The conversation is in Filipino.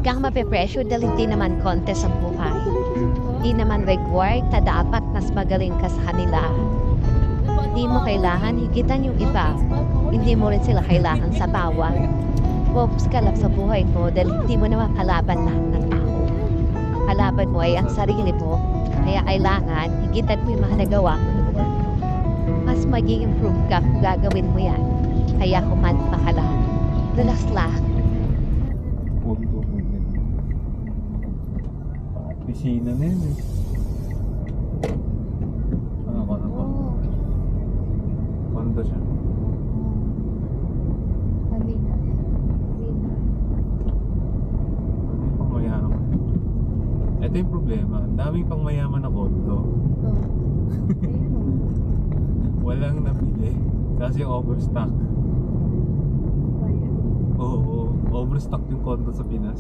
Huwag kang mape-pressure dahil hindi naman contest ang buhay. Di naman reward na dapat mas magaling ka sa kanila. Hindi mo kailangan higitan yung iba. Hindi mo rin sila kailangan sa bawat. Focus ka lang sa buhay mo dahil hindi mo naman kalaban lahat ng tao. Kalaban mo ay ang sarili mo. Kaya kailangan higitan mo yung mga nagawa mo. Mas mag-i-improve ka kung gagawin mo yan. Kaya kumanta ka lang. Relax lang. Pisina na yun eh. Ano ko? Kondo siya. Ano yung pangmayaman? Ito yung problema. Ang daming pangmayaman na kondo. Walang nabili. Kasi overstock. Oo, overstock yung kondo sa Pinas.